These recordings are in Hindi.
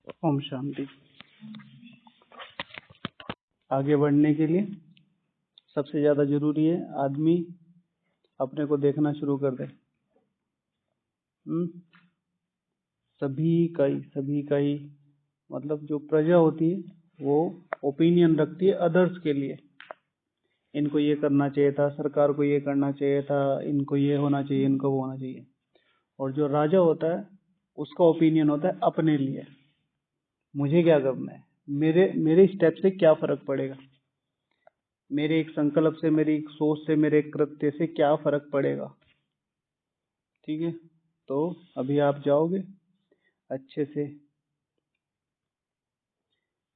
ओम शांति। आगे बढ़ने के लिए सबसे ज्यादा जरूरी है आदमी अपने को देखना शुरू कर दे। सभी का ही मतलब जो प्रजा होती है वो ओपिनियन रखती है अदर्स के लिए। इनको ये करना चाहिए था, सरकार को ये करना चाहिए था, इनको ये होना चाहिए, इनको वो होना चाहिए। और जो राजा होता है उसका ओपिनियन होता है अपने लिए, मुझे क्या करना है, मेरे स्टेप से क्या फर्क पड़ेगा, मेरे एक संकल्प से, मेरी एक सोच से, मेरे एक कृत्य से क्या फर्क पड़ेगा। ठीक है, तो अभी आप जाओगे अच्छे से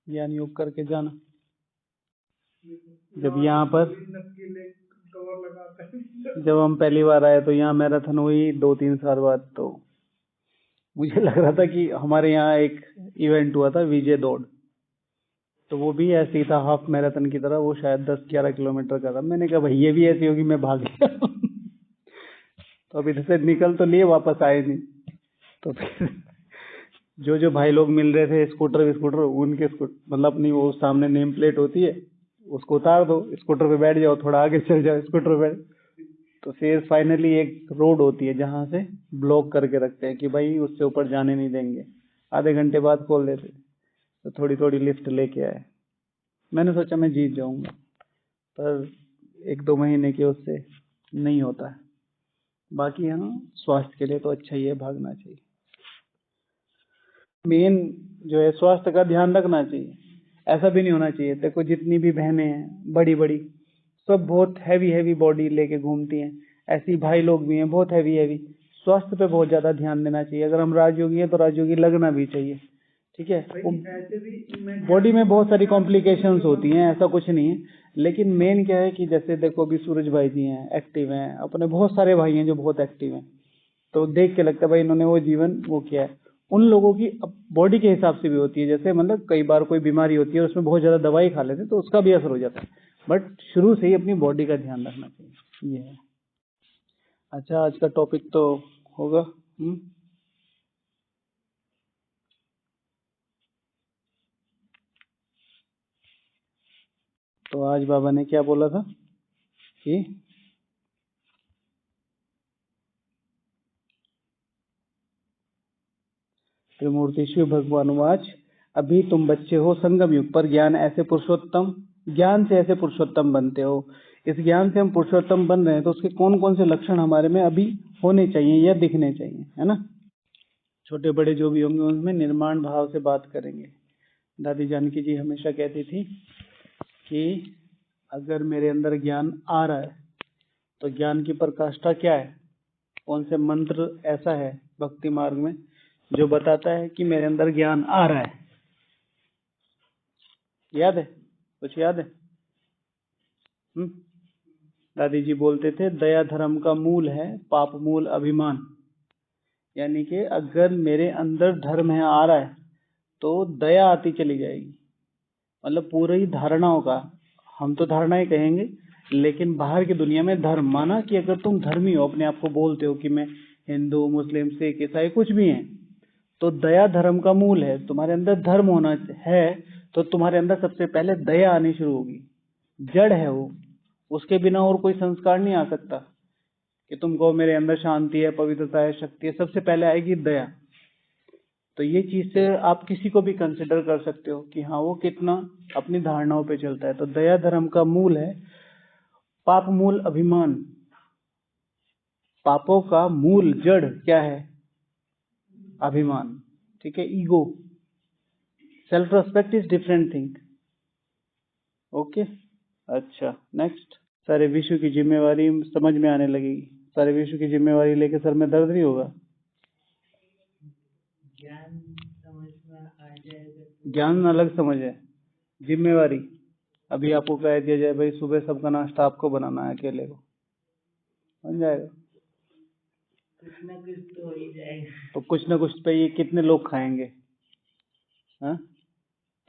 ज्ञान योग करके जाना। जब यहाँ पर जब हम पहली बार आए तो यहाँ मैराथन हुई 2-3 साल बाद, तो मुझे लग रहा था कि हमारे यहाँ एक इवेंट हुआ था विजय दौड़, तो वो भी ऐसे ही था हाफ मैराथन की तरह, वो शायद 10-11 किलोमीटर का था। मैंने कहा भाई ये भी ऐसी होगी, मैं भाग गया। तो अभी से निकल तो लिए, वापस आए नहीं। तो फिर जो भाई लोग मिल रहे थे स्कूटर उनके मतलब अपनी वो सामने नेम प्लेट होती है उसको उतार दो, स्कूटर पे बैठ जाओ, थोड़ा आगे चल जाओ, स्कूटर पे। तो फिर फाइनली एक रोड होती है जहां से ब्लॉक करके रखते हैं कि भाई उससे ऊपर जाने नहीं देंगे। आधे घंटे बाद खोल देते, तो थोड़ी थोड़ी लिफ्ट लेके आए। मैंने सोचा मैं जीत जाऊंगा, पर 1-2 महीने के उससे नहीं होता है। बाकी हाँ, स्वास्थ्य के लिए तो अच्छा ही है, भागना चाहिए। मेन जो है स्वास्थ्य का ध्यान रखना चाहिए। ऐसा भी नहीं होना चाहिए, देखो जितनी भी बहनें हैं बड़ी बड़ी, सब बहुत हैवी बॉडी लेके घूमती हैं। ऐसी भाई लोग भी हैं बहुत हैवी। स्वास्थ्य पे बहुत ज्यादा ध्यान देना चाहिए। अगर हम राजयोगी हैं तो राजयोगी लगना भी चाहिए। ठीक है, बॉडी में बहुत सारी कॉम्प्लिकेशंस होती हैं, ऐसा कुछ नहीं है। लेकिन मेन क्या है कि जैसे देखो अभी सूरज भाई जी हैं, एक्टिव हैं, अपने बहुत सारे भाई हैं जो बहुत एक्टिव हैं, तो देख के लगता है भाई इन्होंने वो जीवन वो किया है। उन लोगों की बॉडी के हिसाब से भी होती है, जैसे मतलब कई बार कोई बीमारी होती है और उसमें बहुत ज्यादा दवाई खा लेते हैं तो उसका भी असर हो जाता है, बट शुरू से ही अपनी बॉडी का ध्यान रखना चाहिए। ये है। अच्छा, आज का टॉपिक तो होगा तो आज बाबा ने क्या बोला था कि त्रिमूर्ति शिव भगवान वाच, अभी तुम बच्चे हो संगम युग पर, ज्ञान से ऐसे पुरुषोत्तम बनते हो। इस ज्ञान से हम पुरुषोत्तम बन रहे हैं, तो उसके कौन कौन से लक्षण हमारे में अभी होने चाहिए या दिखने चाहिए, है ना। छोटे बड़े जो भी होंगे उनमें निर्माण भाव से बात करेंगे। दादी जानकी जी हमेशा कहती थी कि अगर मेरे अंदर ज्ञान आ रहा है तो ज्ञान की प्रकाष्ठा क्या है, कौन से मंत्र ऐसा है भक्ति मार्ग में जो बताता है कि मेरे अंदर ज्ञान आ रहा है। याद है, कुछ याद है? दादी जी बोलते थे दया धर्म का मूल है, पाप मूल अभिमान। यानी कि अगर मेरे अंदर धर्म है आ रहा है तो दया आती चली जाएगी। मतलब पूरी धारणाओं का, हम तो धारणाएं कहेंगे, लेकिन बाहर की दुनिया में धर्म माना कि अगर तुम धर्मी हो, अपने आप को बोलते हो कि मैं हिंदू, मुस्लिम, सिख, ईसाई कुछ भी है, तो दया धर्म का मूल है। तुम्हारे अंदर धर्म होना है तो तुम्हारे अंदर सबसे पहले दया आनी शुरू होगी। जड़ है वो, उसके बिना और कोई संस्कार नहीं आ सकता कि तुम कहो मेरे अंदर शांति है, पवित्रता है, शक्ति है। सबसे पहले आएगी दया। तो ये चीज से आप किसी को भी कंसिडर कर सकते हो कि हाँ वो कितना अपनी धारणाओं पे चलता है। तो दया धर्म का मूल है, पाप मूल अभिमान। पापों का मूल जड़ क्या है? अभिमान। ठीक है, ego. Self respect is different thing. Okay, अच्छा नेक्स्ट। सारे विश्व की जिम्मेवारी समझ में आने लगेगी। सारे विश्व की जिम्मेवारी लेके सर में दर्द नहीं होगा। ज्ञान अलग समझ है, जिम्मेवारी अभी आपको कह दिया जाए भाई सुबह सबका नाश्ता आपको बनाना है, अकेले को बन जाएगा? कुछ ना कुछ तो हो ही जाएगा। तो कुछ ना कुछ पे ये कितने लोग खाएंगे? हाँ,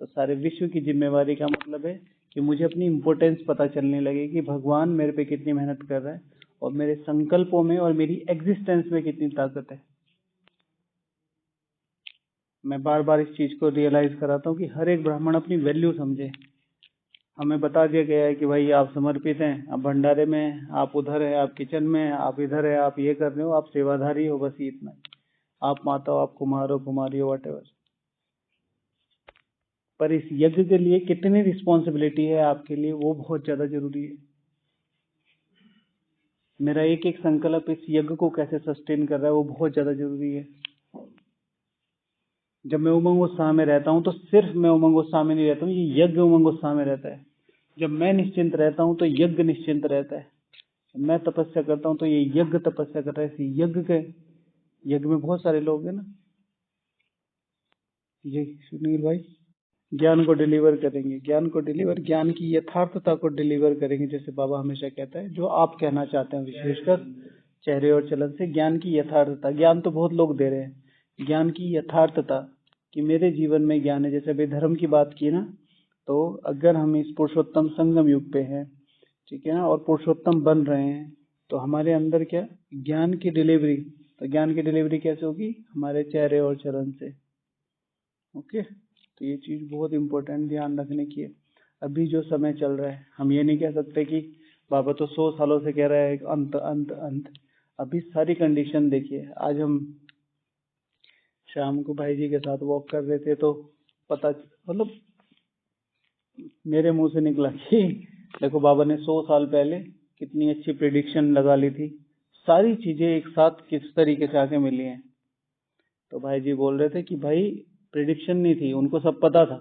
तो सारे विश्व की जिम्मेवारी का मतलब है कि मुझे अपनी इम्पोर्टेंस पता चलने लगे कि भगवान मेरे पे कितनी मेहनत कर रहा है और मेरे संकल्पों में और मेरी एग्जिस्टेंस में कितनी ताकत है। मैं बार बार इस चीज को रियलाइज कराता हूँ कि हर एक ब्राह्मण अपनी वैल्यू समझे। हमें बता दिया गया है कि भाई आप समर्पित हैं, आप भंडारे में हैं, आप उधर है, आप किचन में हैं, आप इधर है, आप ये कर रहे हो, आप सेवाधारी हो, बस इतना ही। आप माता हो, आप कुमार हो, कुमारी हो, वट। पर इस यज्ञ के लिए कितनी रिस्पॉन्सिबिलिटी है आपके लिए, वो बहुत ज्यादा जरूरी है। मेरा एक एक संकल्प इस यज्ञ को कैसे सस्टेन कर रहा है, वो बहुत ज्यादा जरूरी है। जब मैं उमंग उत्साह में रहता हूँ तो सिर्फ मैं उमंग उत्साह में नहीं रहता हूँ, ये यज्ञ उमंग उत्साह में रहता है। जब मैं निश्चिंत रहता हूँ तो यज्ञ निश्चिंत रहता है। मैं तपस्या करता हूँ तो ये यज्ञ तपस्या कर रहा है। इस यज्ञ में बहुत सारे लोग हैं ना। ये सुनील भाई ज्ञान को डिलीवर करेंगे, ज्ञान की यथार्थता को डिलीवर करेंगे, जैसे बाबा हमेशा कहता है, जो आप कहना चाहते हैं विशेषकर चेहरे और चलन से। ज्ञान की यथार्थता, ज्ञान तो बहुत लोग दे रहे हैं, ज्ञान की यथार्थता कि मेरे जीवन में ज्ञान है। जैसे अभी धर्म की बात की ना, तो अगर हम इस पुरुषोत्तम संगम युग पे हैं, ठीक है ना, और पुरुषोत्तम बन रहे हैं, तो हमारे अंदर क्या ज्ञान की डिलीवरी। तो ज्ञान की डिलीवरी कैसे होगी? हमारे चेहरे और चरण से। ओके, तो ये चीज बहुत इंपॉर्टेंट ध्यान रखने की है। अभी जो समय चल रहा है, हम ये नहीं कह सकते कि बाबा तो 100 सालों से कह रहा है अंत अंत अंत। अभी सारी कंडीशन देखिए। आज हम शाम को भाई जी के साथ वॉक कर रहे थे, तो पता मतलब मेरे मुंह से निकला कि देखो बाबा ने 100 साल पहले कितनी अच्छी प्रिडिक्शन लगा ली थी। सारी चीजें एक साथ किस तरीके से आके मिली हैं। तो भाई जी बोल रहे थे कि भाई प्रिडिक्शन नहीं थी, उनको सब पता था,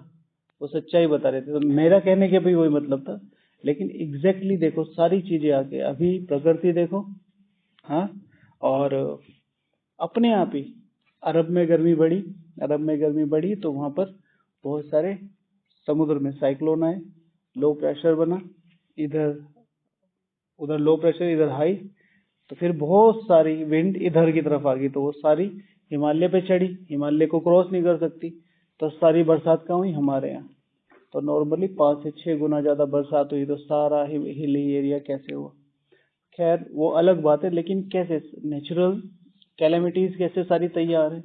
वो सच्चाई बता रहे थे। तो मेरा कहने के भी वही मतलब था, लेकिन एग्जैक्टली देखो सारी चीजें आके, अभी प्रकृति देखो, हाँ, और अपने आप ही अरब में गर्मी बढ़ी तो वहां पर बहुत सारे समुद्र में साइक्लोन आए, लो प्रेशर बना, इधर उधर लो प्रेशर, इधर हाई, तो फिर बहुत सारी विंड इधर की तरफ आ गई, तो वो सारी हिमालय पे चढ़ी, हिमालय को क्रॉस नहीं कर सकती, तो सारी बरसात कहाँ हुई? हमारे यहाँ। तो नॉर्मली 5 से 6 गुना ज्यादा बरसात हुई, तो सारा हिली एरिया कैसे हुआ? खैर वो अलग बात है, लेकिन कैसे नेचुरल कैलेमिटीज कैसे सारी तैयार है।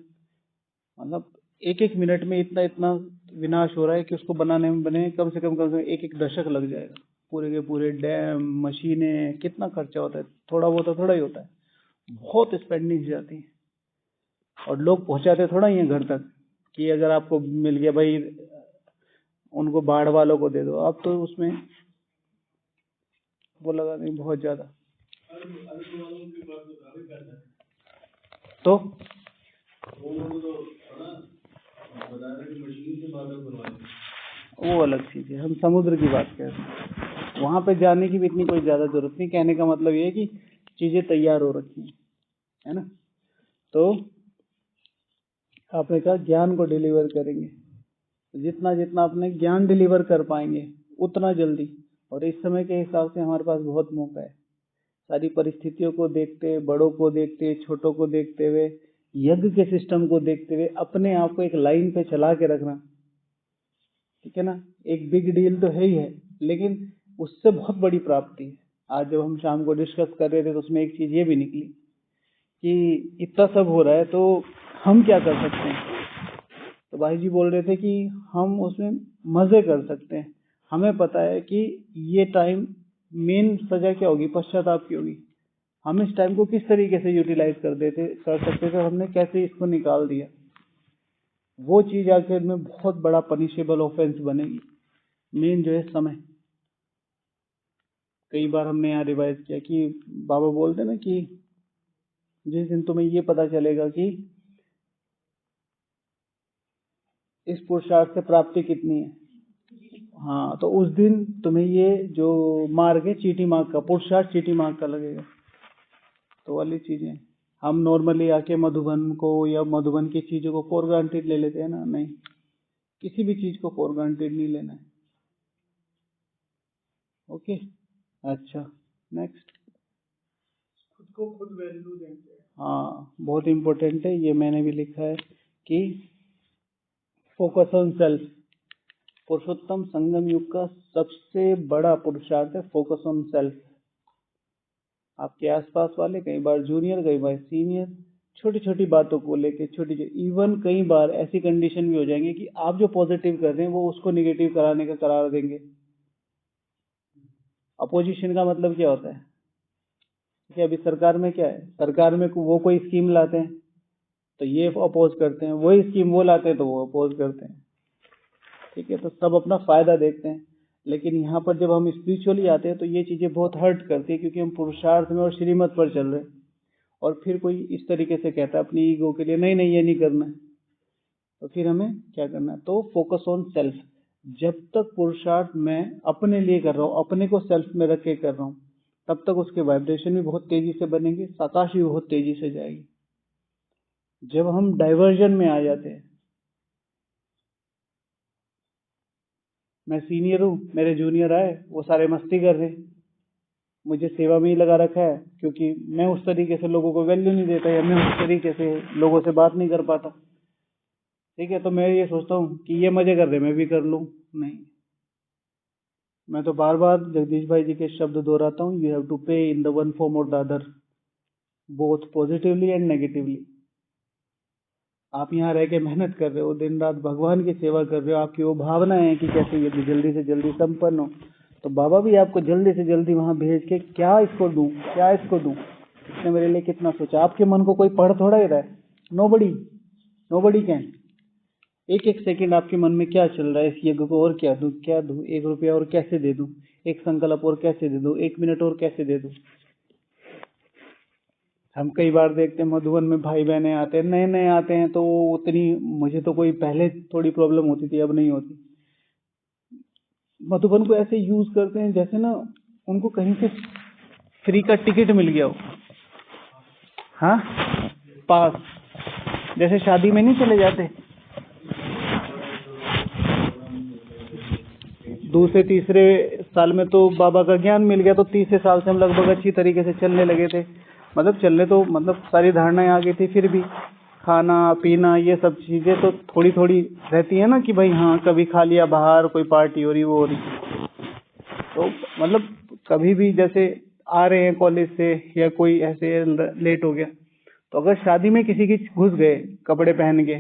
मतलब एक एक मिनट में इतना इतना विनाश हो रहा है कि उसको बनाने में बने कम से कम एक एक दशक लग जाएगा। पूरे के पूरे डैम, मशीनें, कितना खर्चा होता है। थोड़ा बहुत थोड़ा ही होता है, बहुत स्पेंडिंग जाती है। और लोग पहुंचाते थोड़ा ही है घर तक कि अगर आपको मिल गया भाई, उनको बाढ़ वालों को दे दो। आप तो उसमें वो लगा देंगे बहुत ज्यादा। तो वो अलग चीज है, हम समुद्र की बात कर रहे हैं। वहां पे जाने की भी इतनी कोई ज्यादा जरूरत नहीं। कहने का मतलब ये है कि चीजें तैयार हो रखी है ना। तो आपने कहा ज्ञान को डिलीवर करेंगे, जितना जितना अपने ज्ञान डिलीवर कर पाएंगे उतना जल्दी। और इस समय के हिसाब से हमारे पास बहुत मौका है। सारी परिस्थितियों को देखते, बड़ों को देखते, छोटों को देखते हुए, यज्ञ के सिस्टम को देखते हुए अपने आप को एक लाइन पे चला के रखना, ठीक है ना। एक बिग डील तो है ही है, लेकिन उससे बहुत बड़ी प्राप्ति है। आज जब हम शाम को डिस्कस कर रहे थे तो उसमें एक चीज ये भी निकली कि इतना सब हो रहा है तो हम क्या कर सकते हैं। तो भाई जी बोल रहे थे कि हम उसमें मजे कर सकते हैं। हमें पता है कि ये टाइम मेन सजा क्या होगी? पश्चाताप की होगी। हम इस टाइम को किस तरीके से यूटिलाइज कर सकते थे, हमने कैसे इसको निकाल दिया, वो चीज आखिर में बहुत बड़ा पनिशेबल ऑफेंस बनेगी। मेन जो है समय। कई बार हमने यहाँ रिवाइज किया कि बाबा बोलते ना कि जिस दिन तुम्हें ये पता चलेगा कि इस पुरुषार्थ से प्राप्ति कितनी है, हाँ, तो उस दिन तुम्हें ये जो मार्ग है चीटी मार्ग का, पुरुषार्थ चीटी मार्ग का लगेगा। तो वाली चीजें हम नॉर्मली आके मधुबन को या मधुबन की चीजों को फॉर ग्रांटेड ले लेते हैं ना। नहीं, किसी भी चीज को फॉर ग्रांटेड नहीं लेना है। ओके, अच्छा, नेक्स्ट, खुद को खुद वैल्यू देंगे। हाँ, बहुत इंपॉर्टेंट है, ये मैंने भी लिखा है कि फोकस ऑन सेल्फ। पुरुषोत्तम संगम युग का सबसे बड़ा पुरुषार्थ है फोकस ऑन सेल्फ। आपके आसपास वाले, कई बार जूनियर, कई बार सीनियर, छोटी छोटी बातों को लेके, छोटी इवन कई बार ऐसी कंडीशन भी हो जाएंगे कि आप जो पॉजिटिव कर रहे हैं वो उसको निगेटिव कराने का करार देंगे। अपोजिशन का मतलब क्या होता है कि अभी सरकार में क्या है, सरकार में वो कोई स्कीम लाते हैं तो ये अपोज करते हैं, वही स्कीम वो लाते हैं तो वो अपोज करते हैं। ठीक है, तो सब अपना फायदा देखते हैं। लेकिन यहाँ पर जब हम स्पिरिचुअली आते हैं तो ये चीजें बहुत हर्ट करती है, क्योंकि हम पुरुषार्थ में और श्रीमत पर चल रहे हैं, और फिर कोई इस तरीके से कहता है अपनी ईगो के लिए, नहीं नहीं ये नहीं करना है, तो फिर हमें क्या करना है? तो फोकस ऑन सेल्फ। जब तक पुरुषार्थ मैं अपने लिए कर रहा हूँ, अपने को सेल्फ में रख के कर रहा हूँ, तब तक उसके वाइब्रेशन भी बहुत तेजी से बनेंगे, साकाश भी बहुत तेजी से जाएगी। जब हम डाइवर्जन में आ जाते हैं, मैं सीनियर हूँ, मेरे जूनियर आए, वो सारे मस्ती कर रहे, मुझे सेवा में ही लगा रखा है, क्योंकि मैं उस तरीके से लोगों को वैल्यू नहीं देता, या मैं उस तरीके से लोगों से बात नहीं कर पाता। ठीक है, तो मैं ये सोचता हूँ कि ये मजे कर रहे, मैं भी कर लूँ। नहीं, मैं तो बार बार जगदीश भाई जी के शब्द दोहराता हूँ, यू हैव टू पे इन द वन फॉर्म और the other, both positively and negatively. आप यहाँ रह के मेहनत कर रहे हो, दिन रात भगवान की सेवा कर रहे हो, आपकी वो भावना है कि कैसे ये जल्दी से जल्दी संपन्न हो, तो बाबा भी आपको जल्दी से जल्दी वहां भेज के क्या इसको दूं, क्या इसको दूं, इसने मेरे लिए कितना सोचा। आपके मन को कोई पढ़ थोड़ा ही रहा है, नोबडी कैन। एक एक सेकंड आपके मन में क्या चल रहा है, इस यज्ञ को और क्या दूं, 1 रुपया और कैसे दे दूं, एक संकल्प और कैसे दे दूं, 1 मिनट और कैसे दे दूं। हम कई बार देखते हैं मधुबन में भाई बहने आते हैं, नए नए आते हैं, तो उतनी, मुझे तो कोई पहले थोड़ी प्रॉब्लम होती थी, अब नहीं होती। मधुबन को ऐसे यूज करते हैं जैसे ना उनको कहीं से फ्री का टिकट मिल गया हो। हाँ, पास, जैसे शादी में नहीं चले जाते, दूसरे तीसरे साल में तो बाबा का ज्ञान मिल गया, तो तीसरे साल से हम लगभग अच्छी तरीके से चलने लगे थे। मतलब चलने तो मतलब सारी धारणाएं आ गई थी, फिर भी खाना पीना ये सब चीजें तो थोड़ी थोड़ी रहती है ना, कि भाई हाँ कभी खा लिया बाहर, कोई पार्टी हो रही वो हो रही, तो मतलब कभी भी जैसे आ रहे हैं कॉलेज से या कोई ऐसे लेट हो गया, तो अगर शादी में किसी की घुस गए कपड़े पहन के,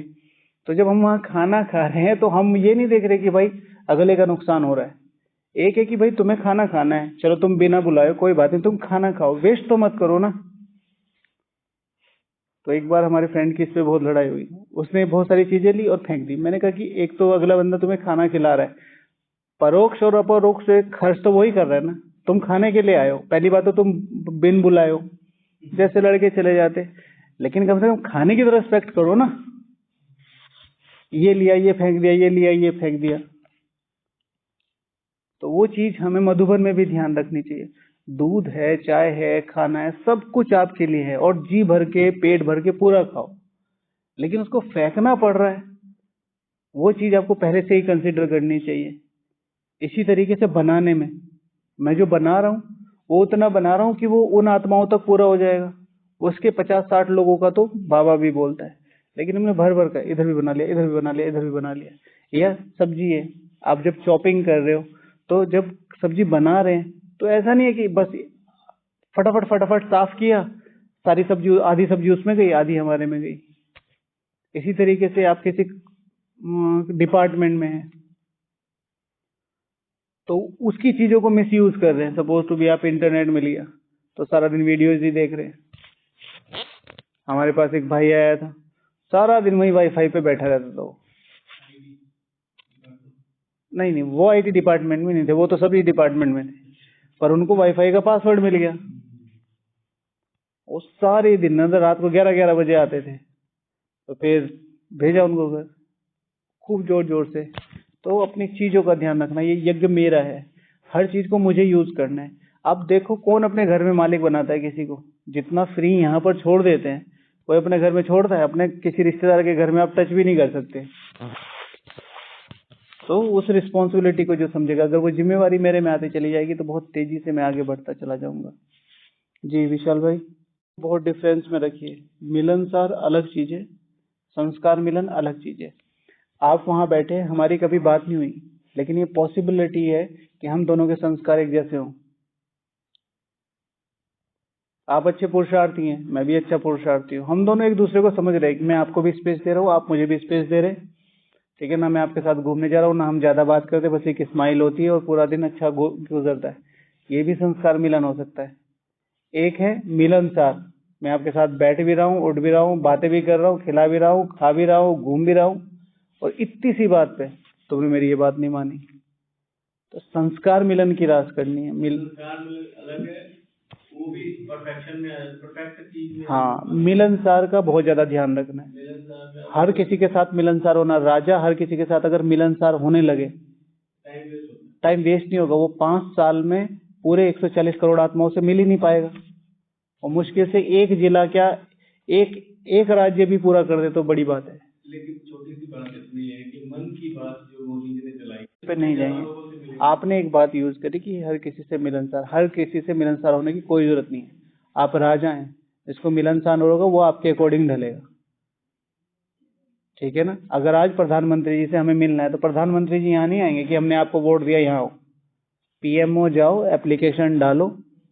तो जब हम वहाँ खाना खा रहे हैं तो हम ये नहीं देख रहे कि भाई अगले का नुकसान हो रहा है। एक है कि भाई तुम्हें खाना खाना है, चलो तुम बिना बुलाए कोई बात नहीं, तुम खाना खाओ, वेस्ट तो मत करो ना। तो एक बार हमारे फ्रेंड की इस पे बहुत लड़ाई हुई, उसने बहुत सारी चीजें ली और फेंक दी। मैंने कहा कि एक तो अगला बंदा तुम्हें खाना खिला रहा है, परोक्ष और अपरोक्ष से खर्च तो वही कर रहा है ना, तुम खाने के लिए आए हो, पहली बात तो तुम बिन बुलाए हो, जैसे लड़के चले जाते, लेकिन कम से कम खाने की तो रेस्पेक्ट करो ना। ये लिया ये फेंक दिया, ये लिया ये फेंक दिया। तो वो चीज हमें मधुबन में भी ध्यान रखनी चाहिए। दूध है, चाय है, खाना है, सब कुछ आपके लिए है, और जी भर के पेट भर के पूरा खाओ, लेकिन उसको फेंकना पड़ रहा है, वो चीज आपको पहले से ही कंसिडर करनी चाहिए। इसी तरीके से बनाने में, मैं जो बना रहा हूँ वो उतना बना रहा हूँ कि वो उन आत्माओं तक पूरा हो जाएगा, उसके 50-60 लोगों का तो बाबा भी बोलता है, लेकिन हमने भर भर का इधर भी बना लिया, इधर भी बना लिया, इधर भी बना लिया। या सब्जी है, आप जब चॉपिंग कर रहे हो, तो जब सब्जी बना रहे हैं तो ऐसा नहीं है कि बस फटाफट फटाफट साफ किया, सारी सब्जी, आधी सब्जी उसमें गई, आधी हमारे में गई। इसी तरीके से आप किसी डिपार्टमेंट में है तो उसकी चीजों को मिस यूज कर रहे हैं। सपोज टू भी आप इंटरनेट में लिया तो सारा दिन वीडियोज ही देख रहे हैं। हमारे पास एक भाई आया था, सारा दिन वही वाईफाई पे बैठा रहता था वो। नहीं, वो आईटी डिपार्टमेंट में नहीं थे, वो तो सभी डिपार्टमेंट में थे, पर उनको वाईफाई का पासवर्ड मिल गया। वो सारे दिन नजर रात को 11-11 बजे आते थे, तो फिर भेजा उनको घर खूब जोर जोर से। तो अपनी चीजों का ध्यान रखना, ये यज्ञ मेरा है, हर चीज को मुझे यूज करना है। आप देखो कौन अपने घर में मालिक बनाता है किसी को? जितना फ्री यहाँ पर छोड़ देते हैं, कोई अपने घर में छोड़ता है? अपने किसी रिश्तेदार के घर में आप टच भी नहीं कर सकते। तो उस रिस्पॉन्सिबिलिटी को जो समझेगा, अगर वो जिम्मेवारी मेरे में आती चली जाएगी, तो बहुत तेजी से मैं आगे बढ़ता चला जाऊंगा। जी विशाल भाई, बहुत डिफरेंस में रखिए, मिलनसार अलग चीज है, संस्कार मिलन अलग चीज है। आप वहां बैठे, हमारी कभी बात नहीं हुई, लेकिन ये पॉसिबिलिटी है कि हम दोनों के संस्कार एक जैसे हों। आप अच्छे पुरुषार्थी हैं, मैं भी अच्छा पुरुषार्थी हूँ। हम दोनों एक दूसरे को समझ रहे हैं कि मैं आपको भी स्पेस दे रहा हूँ, आप मुझे भी स्पेस दे रहे हैं, ठीक है ना। मैं आपके साथ घूमने जा रहा हूँ ना, हम ज्यादा बात करते, बस एक स्माइल होती है और पूरा दिन अच्छा गुजरता है। ये भी संस्कार मिलन हो सकता है। एक है मिलनसार, मैं आपके साथ बैठ भी रहा हूँ, उठ भी रहा हूँ, बातें भी कर रहा हूँ, खिला भी रहा हूँ, खा भी रहा हूँ, घूम भी रहा हूँ, और इतनी सी बात पे तुमने मेरी ये बात नहीं मानी। तो संस्कार मिलन की रास करनी है। संस्कार मिलन अलग है, वो भी परफेक्शन में है, परफेक्ट चीज में। हाँ, मिलनसार का बहुत ज्यादा ध्यान रखना है। हर किसी के साथ मिलनसार होना। राजा हर किसी के साथ अगर मिलनसार होने लगे, टाइम वेस्ट नहीं होगा। वो 5 साल में पूरे 140 करोड़ आत्माओं से मिल ही नहीं पाएगा, और मुश्किल से एक जिला क्या, एक राज्य भी पूरा कर दे तो बड़ी बात है। लेकिन छोटी सी बात इतनी है कि मन की बात जो मोदी जी ने चलाई पे नहीं जाएंगे। आपने एक बात यूज करी कि हर किसी से मिलनसार, हर किसी से मिलनसार होने की कोई जरूरत नहीं है। आप राजा हैं, इसको मिलनसार होगा वो आपके अकॉर्डिंग ढलेगा, ठीक है ना। अगर आज प्रधानमंत्री जी से हमें मिलना है तो प्रधानमंत्री जी यहाँ नहीं आएंगे कि हमने आपको वोट दिया यहाँ आओ। पीएमओ जाओ, एप्लीकेशन डालो,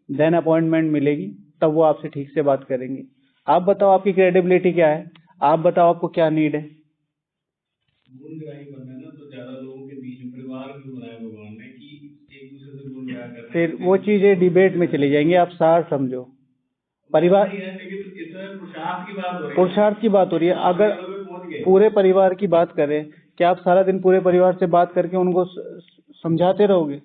देन अपॉइंटमेंट मिलेगी, तब वो आपसे ठीक से बात करेंगे। आप बताओ आपकी क्रेडिबिलिटी क्या है, आप बताओ आपको क्या नीड है। गुणग्राही बनना है ना, तो ज्यादा लोगों के बीच में परिवार क्यों बनाया भगवान ने कि एक दूसरे से गुणग्राह करना। फिर वो चीजें डिबेट में चली जाएंगी। आप सार समझो, परिवार, लेकिन इसमें पुरुषार्थ की बात हो रही है। पुरुषार्थ की बात हो रही है। अगर पूरे परिवार की बात करें, क्या आप सारा दिन पूरे परिवार से बात करके उनको समझाते रहोगे?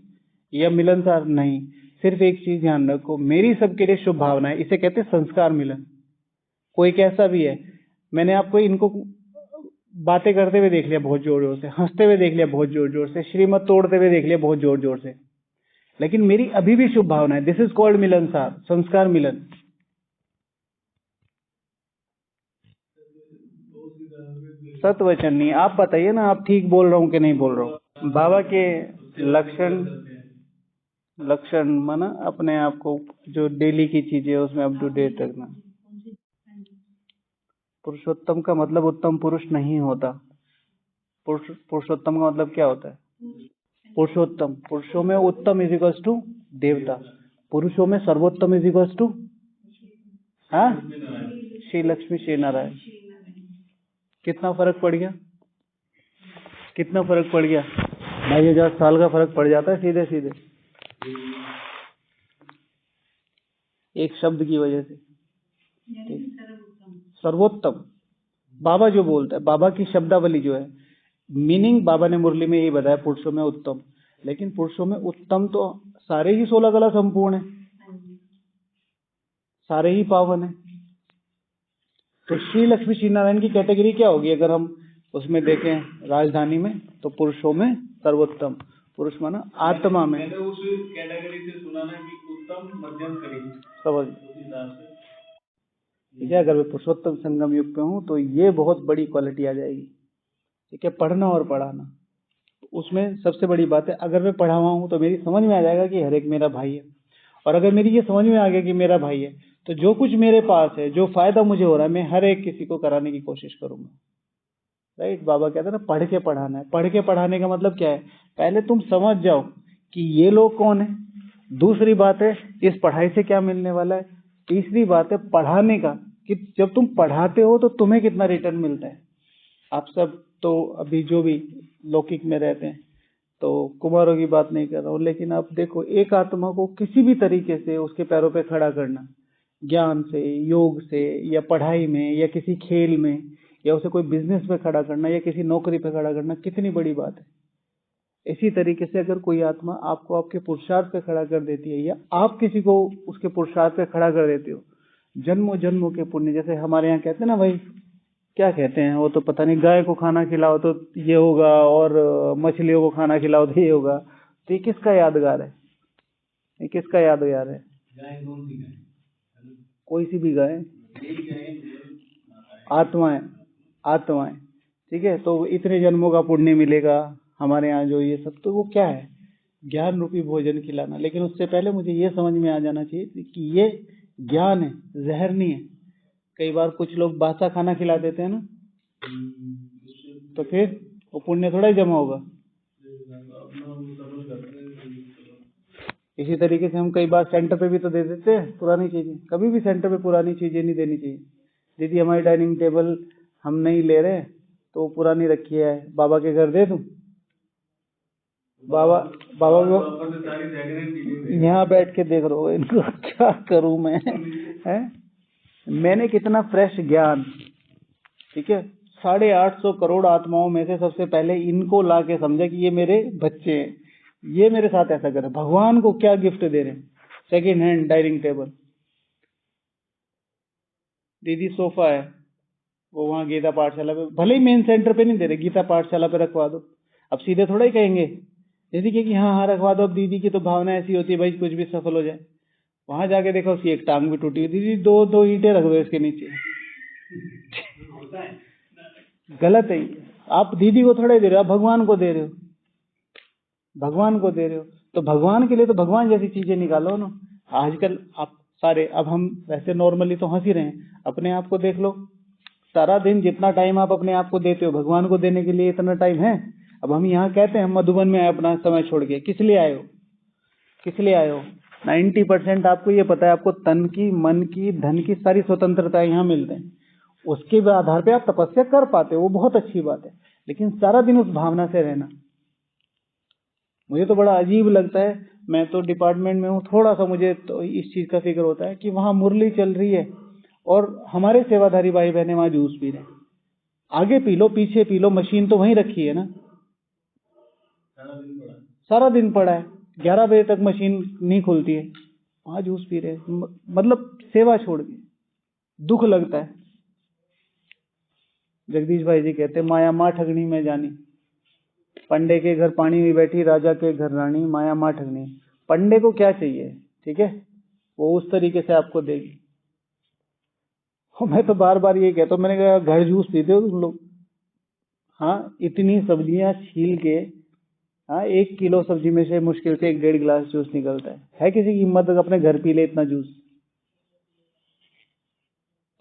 यह मिलनसार नहीं। सिर्फ एक चीज ध्यान रखो, मेरी सबके लिए शुभ भावना है, इसे कहते हैं संस्कार मिलन। कोई कैसा भी है, मैंने आपको इनको बातें करते हुए देख लिया बहुत जोर जोर से, हंसते हुए देख लिया बहुत जोर जोर से, श्रीमत तोड़ते हुए देख लिया बहुत जोर जोर से, लेकिन मेरी अभी भी शुभ भावना है। दिस इज कॉल्ड मिलनसार, संस्कार मिलन। सत्य वचन नहीं। आप बताइए ना, आप ठीक बोल रहा हूँ कि नहीं बोल रहा हूँ। बाबा के लक्षण माना अपने आप को, जो डेली की चीजें उसमें अप टू डेट रखना। पुरुषोत्तम का मतलब उत्तम पुरुष नहीं होता। पुरुषोत्तम का मतलब क्या होता है? पुरुषोत्तम, पुरुषों में उत्तम इज इक्वल्स टू देवता, पुरुषों में सर्वोत्तम इज इक्वल्स टू हाँ श्री लक्ष्मी श्री नारायण। कितना फर्क पड़ गया? कितना फर्क पड़ गया? 25,000 साल का फर्क पड़ जाता है सीधे सीधे, एक शब्द की वजह से। सर्वोत्तम बाबा जो बोलता है, बाबा की शब्दावली जो है, मीनिंग बाबा ने मुरली में यही बताया, पुरुषों में उत्तम। लेकिन पुरुषों में उत्तम तो सारे ही 16 कला संपूर्ण है, सारे ही पावन है। तो श्री लक्ष्मी श्री नारायण की कैटेगरी क्या होगी अगर हम उसमें देखें राजधानी में? तो पुरुषों में सर्वोत्तम, पुरुष माना आत्मा में। मैंने उस कैटेगरी से सुना ना कि उत्तम मध्यम करीब समझ, ठीक है। अगर मैं पुरुषोत्तम संगम युग पे हूँ तो ये बहुत बड़ी क्वालिटी आ जाएगी, ठीक है। पढ़ना और पढ़ाना, उसमें सबसे बड़ी बात है, अगर मैं पढ़ा हुआ हूँ तो मेरी समझ में आ जाएगा कि हर एक मेरा भाई है। और अगर मेरी ये समझ में आ गया कि मेरा भाई है, तो जो कुछ मेरे पास है, जो फायदा मुझे हो रहा है, मैं हर एक किसी को कराने की कोशिश करूंगा। राइट, बाबा कहते हैं ना, पढ़ के पढ़ाना है। पढ़ के पढ़ाने का मतलब क्या है? पहले तुम समझ जाओ कि ये लोग कौन है, दूसरी बात है इस पढ़ाई से क्या मिलने वाला है, तीसरी बात है पढ़ाने का कि जब तुम पढ़ाते हो तो तुम्हें कितना रिटर्न मिलता है। आप सब तो अभी जो भी लौकिक में रहते हैं, तो कुमारों की बात नहीं कर रहा हूँ, लेकिन आप देखो, एक आत्मा को किसी भी तरीके से उसके पैरों पे खड़ा करना, ज्ञान से, योग से, या पढ़ाई में, या किसी खेल में, या उसे कोई बिजनेस पे खड़ा करना, या किसी नौकरी पे खड़ा करना, कितनी बड़ी बात है। इसी तरीके से अगर कोई आत्मा आपको आपके पुरुषार्थ पे खड़ा कर देती है, या आप किसी को उसके पुरुषार्थ पे खड़ा कर देते हो, जन्मों जन्मों के पुण्य। जैसे हमारे यहाँ कहते हैं ना भाई, क्या कहते हैं वो तो पता नहीं, गाय को खाना खिलाओ तो ये होगा, और मछलियों को खाना खिलाओ तो ये होगा। तो ये किसका यादगार है? ये किसका यादगार है? गाय कौन सी गाय? कोई सी भी गाय, आत्माएं, आत्माएं, ठीक है। तो इतने जन्मों का पुण्य मिलेगा हमारे यहाँ जो ये सब, तो वो क्या है? ज्ञान रूपी भोजन खिलाना। लेकिन उससे पहले मुझे ये समझ में आ जाना चाहिए कि ये ज्ञान है, जहर नहीं है। कई बार कुछ लोग बासा खाना खिला देते हैं ना, तो फिर वो पुण्य थोड़ा ही जमा होगा। इसी तरीके से हम कई बार सेंटर पे भी तो दे देते हैं पुरानी चीजें। कभी भी सेंटर पे पुरानी चीजें नहीं देनी चाहिए। दीदी हमारी डाइनिंग टेबल हम नहीं ले रहे तो पुरानी रखी है, बाबा के घर दे दूं? बाबा बाबा को यहाँ बैठ के देख रहे हो इनको क्या करूं मैं, है? मैंने कितना फ्रेश ज्ञान, ठीक है, 850 करोड़ आत्माओं में से सबसे पहले इनको ला के समझा कि ये मेरे बच्चे हैं, ये मेरे साथ ऐसा करे। भगवान को क्या गिफ्ट दे रहे हैं? Second hand dining table. दीदी सोफा है, वो वहां गीता पाठशाला पे, भले ही मेन सेंटर पे नहीं दे रहे, गीता पाठशाला पे रखवा दो। अब सीधे थोड़ा ही कहेंगे दीदी कि हाँ हाँ रखवा दो। अब दीदी की तो भावना ऐसी होती है भाई कुछ भी सफल हो जाए। वहां जाके देखो उसकी एक टांग भी टूटी हुई, दीदी दो ईंटें रख दो इसके नीचे। गलत है। आप दीदी को थोड़ा ही दे रहे हो, आप भगवान को दे रहे हो, भगवान को दे रहे हो। तो भगवान के लिए तो भगवान जैसी चीजें निकालो ना। आजकल आप सारे, अब हम वैसे नॉर्मली तो हंस ही रहे हैं, अपने आप को देख लो। सारा दिन जितना टाइम आप अपने आप को देते हो, भगवान को देने के लिए इतना टाइम है? अब हम यहाँ कहते हैं हम मधुबन में आए अपना समय छोड़ के, किस लिए आए हो? किस लिए आए हो? 90% आपको ये पता है, आपको तन की, मन की, धन की सारी स्वतंत्रता यहाँ मिलते हैं। उसके आधार पे आप तपस्या कर पाते हो, वो बहुत अच्छी बात है। लेकिन सारा दिन उस भावना से रहना, मुझे तो बड़ा अजीब लगता है। मैं तो डिपार्टमेंट में हूँ, थोड़ा सा मुझे तो इस चीज का फिक्र होता है कि वहां मुरली चल रही है और हमारे सेवाधारी भाई बहने वहां जूस पी रहे हैं। आगे पी लो, पीछे पी लो, मशीन तो वहीं रखी है ना। सारा दिन पड़ा है, 11 बजे तक मशीन नहीं खुलती है, वहां जूस पी रहे हैं। मतलब सेवा छोड़ के दुख लगता है। जगदीश भाई जी कहते माया माँ ठगनी में जानी, पंडे के घर पानी में बैठी, राजा के घर रानी, माया माँ ठगनी। पंडे को क्या चाहिए, ठीक है, वो उस तरीके से आपको देगी। मैं तो बार बार ये कहता हूँ, मैंने कहा घर जूस पीते हो तुम लोग? हाँ, इतनी सब्जियां छील के, हाँ 1 किलो सब्जी में से मुश्किल से 1-1.5 गिलास जूस निकलता है किसी की हिम्मत अपने घर पी ले इतना जूस?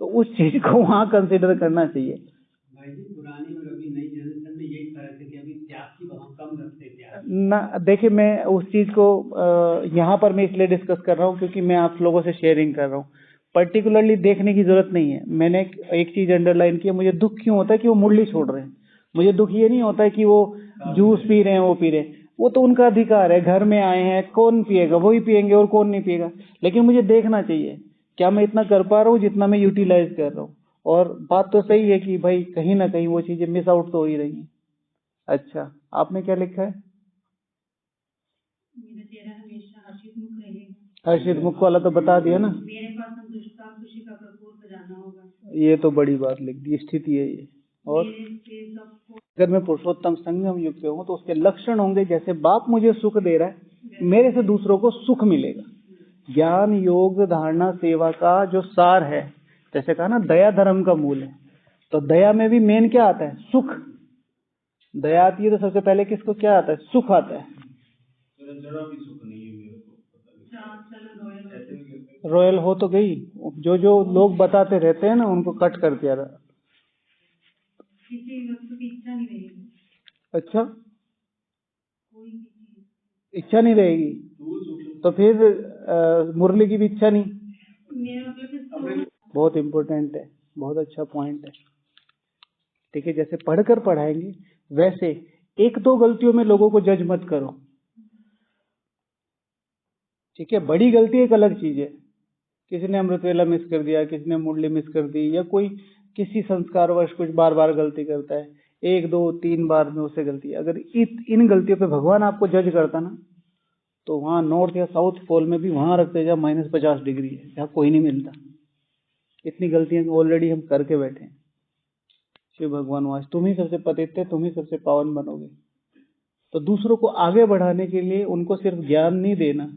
तो उस चीज को वहां कंसिडर करना चाहिए। भाई जी पुरानी और अभी नई जनरेशन में यही फर्क है कि अभी त्याग की बहुत कम रखते त्याग ना। देखिए मैं उस चीज को यहाँ पर मैं इसलिए डिस्कस कर रहा हूँ क्योंकि मैं आप लोगों से शेयरिंग कर रहा हूँ। पर्टिकुलरली देखने की जरूरत नहीं है। मैंने एक चीज अंडरलाइन की है, मुझे दुख क्यों होता है कि वो मुरली छोड़ रहे हैं। मुझे दुख ये नहीं होता है कि वो जूस पी रहे हैं, वो पी रहे हैं, वो तो उनका अधिकार है। घर में आए हैं, कौन पिएगा? वही पिएंगे और कौन नहीं पिएगा। लेकिन मुझे देखना चाहिए क्या मैं इतना कर पा रहा हूँ जितना मैं यूटिलाइज कर रहा हूँ। और बात तो सही है कि भाई कहीं ना कहीं वो चीजें मिस आउट तो हो ही रही हैं। अच्छा, आपने क्या लिखा है? मेरा चेहरा हमेशा हर्षित मुख रहेगा। हर्षित मुख वाला तो बता दिया ना। मेरे पास संतुष्टता खुशी का भरपूर खजाना होगा। ये तो बड़ी बात लिख दी, स्थिति है ये। और अगर मैं पुरुषोत्तम संगम युग पे हूँ तो उसके लक्षण होंगे, जैसे बाप मुझे सुख दे रहा है, मेरे से दूसरों को सुख मिलेगा। ज्ञान योग धारणा सेवा का जो सार है, जैसे कहा ना दया धर्म का मूल है, तो दया में भी मेन क्या आता है? सुख। दया आती है तो सबसे पहले किसको क्या आता है? सुख आता है। रॉयल हो तो गई, जो जो लोग बताते रहते हैं ना उनको कट कर दिया। किसी वस्तु की इच्छा नहीं रहेगी। अच्छा, कोई भी इच्छा नहीं रहेगी तो फिर मुरली की भी इच्छा नहीं। मेरा मतलब बहुत इम्पोर्टेंट है, बहुत अच्छा पॉइंट है। ठीक है, जैसे पढ़कर पढ़ाएंगे वैसे 1-2 गलतियों में लोगों को जज मत करो। ठीक है, बड़ी गलती एक अलग चीज है। किसी ने अमृत वेला मिस कर दिया, किसी ने मुरली मिस कर दी, या कोई किसी संस्कारवश कुछ बार बार गलती करता है, 1-2-3 बार में उससे गलती। अगर इन गलतियों पे भगवान आपको जज करता ना, तो वहां नॉर्थ या साउथ पोल में भी वहां रखते जहाँ -50 डिग्री है, जहाँ कोई नहीं मिलता। इतनी गलतियां ऑलरेडी हम करके बैठे हैं। शिव भगवान आज तुम ही सबसे पतित है, तुम ही सबसे पावन बनोगे। तो दूसरों को आगे बढ़ाने के लिए उनको सिर्फ ज्ञान नहीं देना,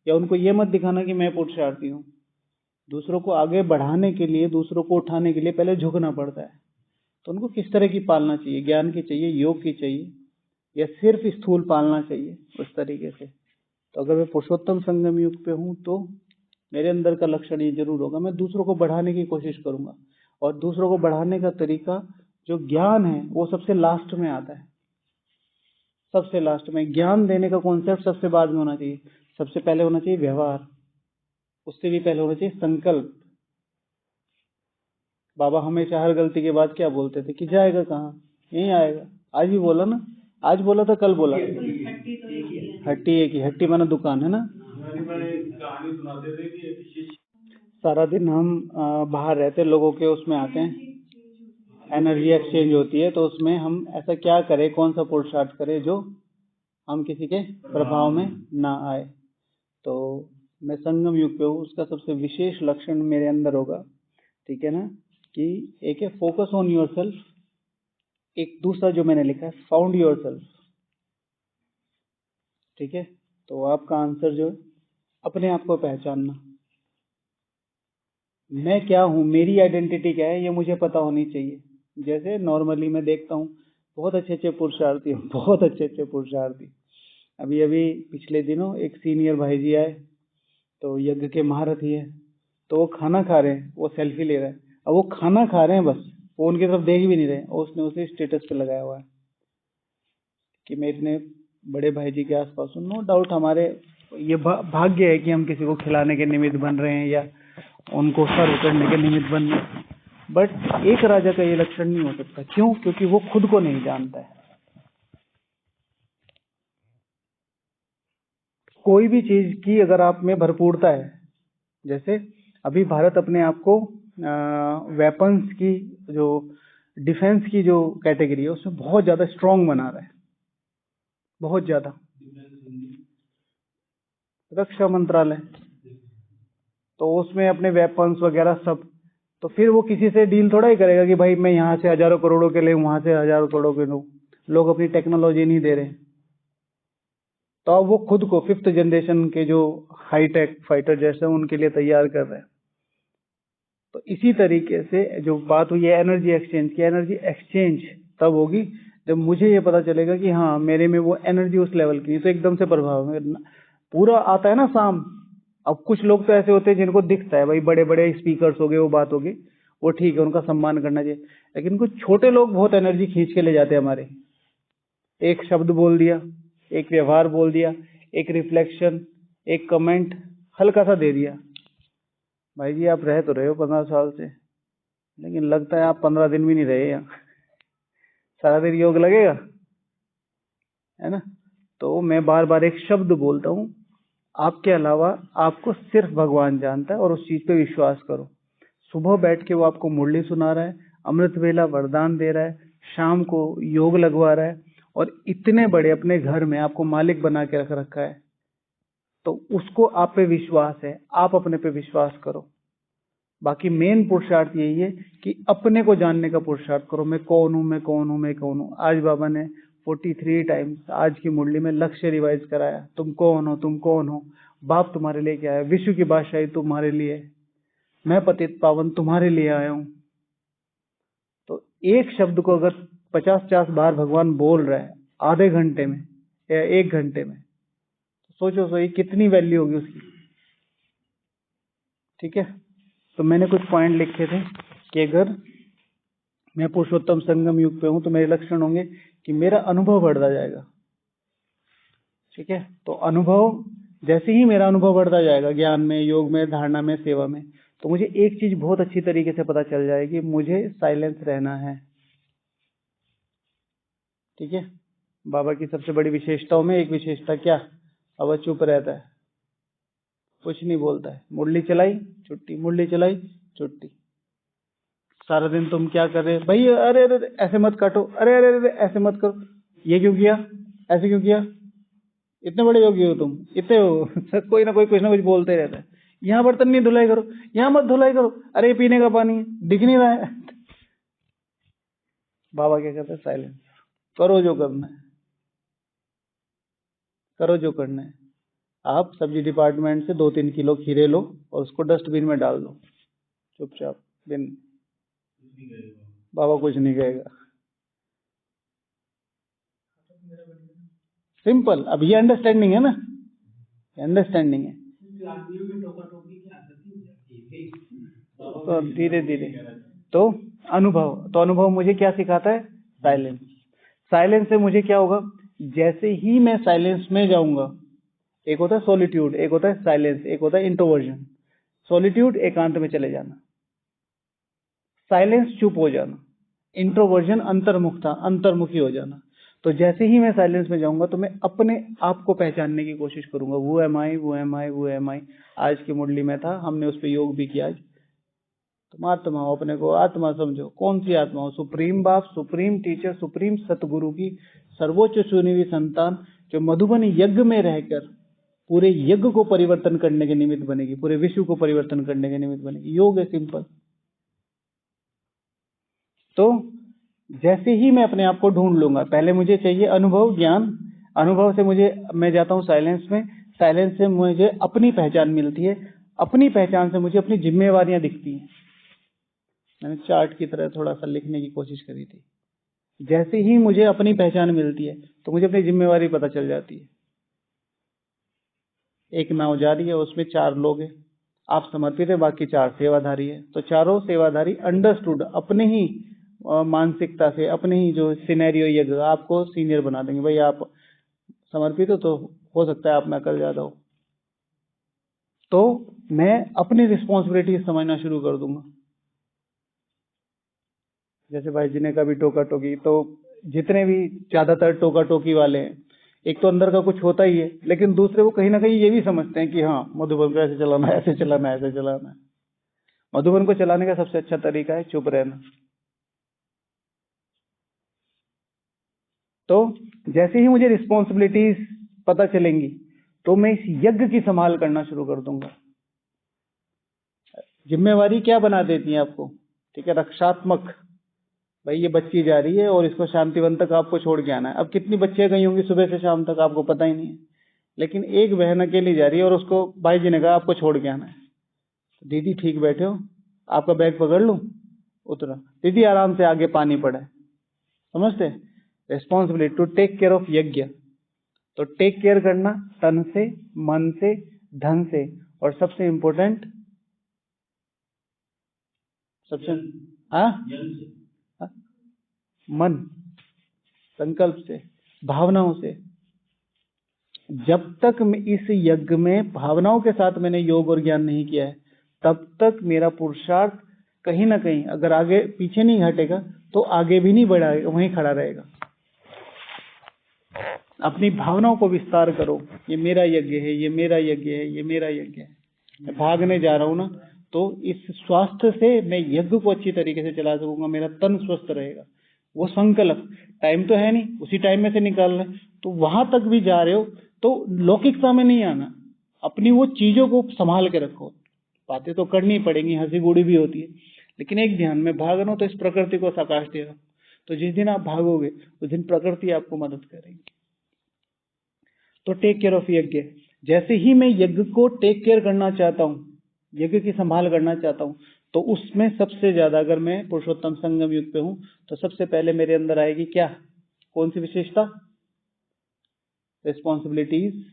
या उनको ये मत दिखाना कि मैं पुरुषार्थी हूँ। दूसरों को आगे बढ़ाने के लिए, दूसरों को उठाने के लिए पहले झुकना पड़ता है। तो उनको किस तरह की पालना चाहिए? ज्ञान की चाहिए, योग की चाहिए, या सिर्फ स्थूल पालना चाहिए उस तरीके से? तो अगर मैं पुरुषोत्तम संगम युग पे हूँ तो मेरे अंदर का लक्षण ये जरूर होगा, मैं दूसरों को बढ़ाने की कोशिश करूंगा। और दूसरों को बढ़ाने का तरीका जो ज्ञान है वो सबसे लास्ट में आता है। सबसे लास्ट में ज्ञान देने का कॉन्सेप्ट सबसे बाद में होना चाहिए। सबसे पहले होना चाहिए व्यवहार, उससे भी पहले होना चाहिए संकल्प। बाबा हमेशा हर गलती के बाद क्या बोलते थे कि जाएगा कहाँ, यहीं आएगा। आज भी बोला ना, आज बोला था, कल बोला। हट्टी तो एक ही है। हट्टी एक ही, हट्टी माना दुकान है ना। कहानी सुनाते थे कि एक शिष्य सारा दिन हम बाहर रहते, लोगों के उसमें आते हैं, एनर्जी एक्सचेंज होती है, तो उसमें हम ऐसा क्या करें, कौन सा पुरुषार्थ करें जो हम किसी के प्रभाव में ना आए। तो मैं संगम युग पे हूँ, उसका सबसे विशेष लक्षण मेरे अंदर होगा, ठीक है ना, कि एक है फोकस ऑन योर सेल्फ, एक दूसरा जो मैंने लिखा है फाउंड योर सेल्फ। ठीक है, तो आपका आंसर जो है अपने आप को पहचानना, मैं क्या हूँ, मेरी आइडेंटिटी क्या है, ये मुझे पता होनी चाहिए। जैसे नॉर्मली मैं देखता हूँ बहुत अच्छे अच्छे पुरुषार्थी, बहुत अच्छे अच्छे पुरुषार्थी। अभी अभी पिछले दिनों एक सीनियर भाई जी आए, तो यज्ञ के महारथी है, तो वो खाना खा रहे हैं, वो सेल्फी ले रहे हैं। अब वो खाना खा रहे हैं, बस वो उनकी तरफ देख भी नहीं रहे, और उसने उसे स्टेटस पे लगाया हुआ है कि मैं इतने बड़े भाई जी के आसपास हूँ। नो डाउट हमारे ये भाग्य है कि हम किसी को खिलाने के निमित्त बन रहे हैं या उनको सर्व करने के निमित्त बन रहे हैं, बट एक राजा का ये लक्षण नहीं हो सकता। क्यों? क्योंकि वो खुद को नहीं जानता है। कोई भी चीज की अगर आप में भरपूरता है, जैसे अभी भारत अपने आप को वेपन्स की जो डिफेंस की जो कैटेगरी है उसमें बहुत ज्यादा स्ट्रांग बना रहा है, बहुत ज्यादा। रक्षा मंत्रालय, तो उसमें अपने वेपन्स वगैरह सब, तो फिर वो किसी से डील थोड़ा ही करेगा कि भाई मैं यहाँ से हजारों करोड़ों के ले, वहां से हजारों करोड़ों के लूं। लोग अपनी टेक्नोलॉजी नहीं दे रहे, तो अब वो खुद को 5th जनरेशन के जो हाईटेक फाइटर जैसे उनके लिए तैयार कर रहे हैं। तो इसी तरीके से जो बात हुई है एनर्जी एक्सचेंज की, एनर्जी एक्सचेंज तब होगी जब मुझे ये पता चलेगा कि हाँ मेरे में वो एनर्जी उस लेवल की, तो एकदम से प्रभाव में पूरा आता है ना शाम। अब कुछ लोग तो ऐसे होते हैं जिनको दिखता है भाई बड़े बड़े स्पीकर्स हो गए, वो बात होगी, वो ठीक है, उनका सम्मान करना चाहिए, लेकिन कुछ छोटे लोग बहुत एनर्जी खींच के ले जाते हैं हमारे। एक शब्द बोल दिया, एक व्यवहार बोल दिया, एक रिफ्लेक्शन, एक कमेंट हल्का सा दे दिया, भाई जी आप रह तो रहे हो 15 साल से, लेकिन लगता है आप 15 दिन भी नहीं रहे यहाँ, सारा दिन योग लगेगा, है ना। तो मैं बार बार एक शब्द बोलता हूँ, आपके अलावा आपको सिर्फ भगवान जानता है, और उस चीज पे विश्वास करो। सुबह बैठ के वो आपको मुरली सुना रहा है, अमृत वेला वरदान दे रहा है, शाम को योग लगवा रहा है, और इतने बड़े अपने घर में आपको मालिक बना के रख रखा है, तो उसको आप पे विश्वास है, आप अपने पे विश्वास करो। बाकी मेन पुरुषार्थ यही है कि अपने को जानने का पुरुषार्थ करो, मैं कौन हूं, मैं कौन हूं, मैं कौन हूं। आज बाबा ने 43 टाइम्स आज की मुरली में लक्ष्य रिवाइज कराया, तुम कौन हो, तुम कौन हो, बाप तुम्हारे लिए क्या है, विश्व की बादशाही तुम्हारे लिए, मैं पतित पावन तुम्हारे लिए आया हूं। तो एक शब्द को अगर 50-50 बार भगवान बोल रहा है आधे घंटे में या 1 घंटे में, तो सोचो सही कितनी वैल्यू होगी उसकी। ठीक है, तो मैंने कुछ पॉइंट लिखे थे कि अगर मैं पुरुषोत्तम संगम युग पे हूं तो मेरे लक्षण होंगे कि मेरा अनुभव बढ़ता जाएगा। ठीक है, तो अनुभव, जैसे ही मेरा अनुभव बढ़ता जाएगा ज्ञान में, योग में, धारणा में, सेवा में, तो मुझे एक चीज बहुत अच्छी तरीके से पता चल जाएगी, मुझे साइलेंस रहना है। ठीक है, बाबा की सबसे बड़ी विशेषताओं में एक विशेषता क्या, अब वह चुप रहता है, कुछ नहीं बोलता है, मुरली चलाई छुट्टी, मुरली चलाई छुट्टी। सारा दिन तुम क्या कर रहे भाई, अरे अरे ऐसे मत काटो, अरे अरे अरे ऐसे मत करो, ये क्यों किया, ऐसे क्यों किया, इतने बड़े योगी हो तुम, इतने हो कोई ना कोई कुछ ना कुछ बोलते रहता है। यहाँ बर्तन नहीं धुलाई करो, यहाँ मत धुलाई करो, अरे ये पीने का पानी है, दिख नहीं रहा है। बाबा क्या कहते हैं, साइलेंस करो, जो करना है करो, जो करना है। आप सब्जी डिपार्टमेंट से 2-3 किलो खीरे लो और उसको डस्टबिन में डाल दो चुपचाप, बिन, बाबा कुछ नहीं कहेगा। सिंपल। अब ये अंडरस्टैंडिंग है ना, अंडरस्टैंडिंग है, आदमियों में टोका टोकी की आदत ही हो जाती है। तो धीरे धीरे तो अनुभव, तो अनुभव मुझे क्या सिखाता है, साइलेंस। साइलेंस से मुझे क्या होगा, जैसे ही मैं साइलेंस में जाऊंगा एक होता है सॉलिट्यूड, एक होता है साइलेंस, एक होता है इंट्रोवर्जन। सॉलिट्यूड एकांत में चले जाना, साइलेंस चुप हो जाना, इंट्रोवर्जन अंतर्मुखी हो जाना। तो जैसे ही मैं साइलेंस में जाऊंगा तो मैं अपने आप को पहचानने की कोशिश करूंगा। वो एम आई, वो एम आई, वो एम आई। आज की मुरली में था, हमने उस पर योग भी किया। आज तुम आत्मा हो, अपने को आत्मा समझो। कौन सी आत्मा हो? सुप्रीम बाप, सुप्रीम टीचर, सुप्रीम सतगुरु की सर्वोच्च चुनी हुई संतान, जो मधुबन यज्ञ में रहकर पूरे यज्ञ को परिवर्तन करने के निमित्त बनेगी, पूरे विश्व को परिवर्तन करने के निमित्त बनेगी। योग है सिंपल। तो जैसे ही मैं अपने आप को ढूंढ लूंगा, पहले मुझे चाहिए अनुभव, ज्ञान। अनुभव से मैं जाता हूं साइलेंस में। साइलेंस से मुझे अपनी पहचान मिलती है। अपनी पहचान से मुझे अपनी जिम्मेवारियां दिखती हैं। मैंने चार्ट की तरह थोड़ा सा लिखने की कोशिश करी थी। जैसे ही मुझे अपनी पहचान मिलती है तो मुझे अपनी जिम्मेवारी पता चल जाती है। एक नाव जा रही है, उसमें 4 लोग हैं, आप समर्पित है, बाकी 4 सेवाधारी है। तो चारों सेवाधारी अंडरस्टूड अपने ही मानसिकता से, अपने ही जो सिनेरियो ये आपको सीनियर बना देंगे। भाई आप समर्पित हो सकता है आप ना कर ज्यादा हो। तो मैं अपनी रिस्पॉन्सिबिलिटी समझना शुरू कर दूंगा। जैसे भाई जी ने कभी टोका टोकी, तो जितने भी ज्यादातर टोका टोकी वाले हैं, एक तो अंदर का कुछ होता ही है, लेकिन दूसरे वो कहीं ना कहीं ये भी समझते हैं कि हाँ मधुबन को ऐसे चलाना है, ऐसे चलाना है, ऐसे चलाना है। मधुबन को चलाने का सबसे अच्छा तरीका है चुप रहना। तो जैसे ही मुझे रिस्पॉन्सिबिलिटीज पता चलेंगी तो मैं इस यज्ञ की संभाल करना शुरू कर दूंगा। जिम्मेवारी क्या बना देती है आपको? ठीक है, रक्षात्मक। भाई ये बच्ची जा रही है और इसको शांतिवन तक आपको छोड़ के आना है। अब कितनी बच्चियां गई होंगी सुबह से शाम तक आपको पता ही नहीं है, लेकिन एक बहन अकेली जा रही है और उसको भाई जी ने कहा आपको छोड़ के आना है। दीदी ठीक बैठे हो, आपका बैग पकड़ लूं? उतरा। दीदी आराम से, आगे पानी पड़ा है। समझते? Responsibility to take care of यज्ञ। तो टेक केयर करना तन से, मन से, धन से, और सबसे इंपॉर्टेंट मन, संकल्प से, भावनाओं से। जब तक मैं इस यज्ञ में भावनाओं के साथ मैंने योग और ज्ञान नहीं किया है, तब तक मेरा पुरुषार्थ कहीं ना कहीं अगर आगे पीछे नहीं हटेगा तो आगे भी नहीं बढ़ाएगा, वहीं खड़ा रहेगा। अपनी भावनाओं को विस्तार करो। ये मेरा यज्ञ है, ये मेरा यज्ञ है, ये मेरा यज्ञ है। मैं भागने जा रहा हूं ना, तो इस स्वास्थ्य से मैं यज्ञ को अच्छी तरीके से चला सकूंगा, मेरा तन स्वस्थ रहेगा। वो संकल्प, टाइम तो है नहीं, उसी टाइम में से निकालना है। तो वहां तक भी जा रहे हो तो लौकिकता में नहीं आना, अपनी वो चीजों को संभाल के रखो। बातें तो करनी पड़ेंगी, हंसी गुड़ी भी होती है, लेकिन एक ध्यान में भाग रहा हूं तो इस प्रकृति को साकाश दे रहा हूं। तो जिस दिन आप भागोगे उस दिन प्रकृति आपको मदद करेगी। तो टेक केयर ऑफ यज्ञ। जैसे ही मैं यज्ञ को टेक केयर करना चाहता हूं, यज्ञ की संभाल करना चाहता हूं, तो उसमें सबसे ज्यादा, अगर मैं पुरुषोत्तम संगम युग पे हूं, तो सबसे पहले मेरे अंदर आएगी क्या? कौन सी विशेषता? रिस्पॉन्सिबिलिटीज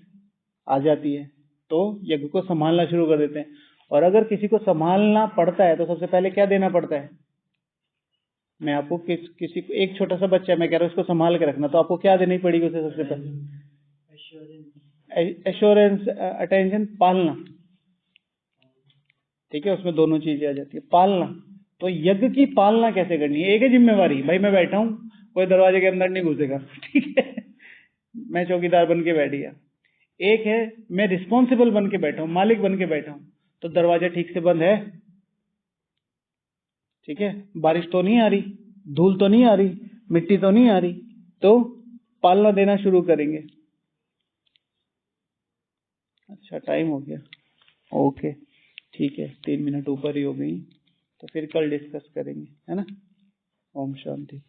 आ जाती है। तो यज्ञ को संभालना शुरू कर देते हैं। और अगर किसी को संभालना पड़ता है तो सबसे पहले क्या देना पड़ता है? मैं आपको किसी को, एक छोटा सा बच्चा मैं कह रहा हूं उसको संभाल के रखना, तो आपको क्या देनी पड़ेगी उसे सबसे पहले? एश्योरेंस, अटेंशन, पालना। ठीक है, उसमें दोनों चीजें आ जाती है। पालना, तो यज्ञ की पालना कैसे करनी है? एक है जिम्मेवारी, भाई मैं बैठा हूं, कोई दरवाजे के अंदर नहीं घुसेगा, ठीक है, मैं चौकीदार बन के बैठ गया। एक है मैं रिस्पॉन्सिबल बन के बैठा हूं, मालिक बन के बैठा हूं, तो दरवाजा ठीक से बंद है, ठीक है, बारिश तो नहीं आ रही, धूल तो नहीं आ रही, मिट्टी तो नहीं आ रही, तो पालना देना शुरू करेंगे। अच्छा टाइम हो गया, ओके ठीक है, 3 मिनट ऊपर ही हो गई, तो फिर कल डिस्कस करेंगे, है ना। ओम शांति।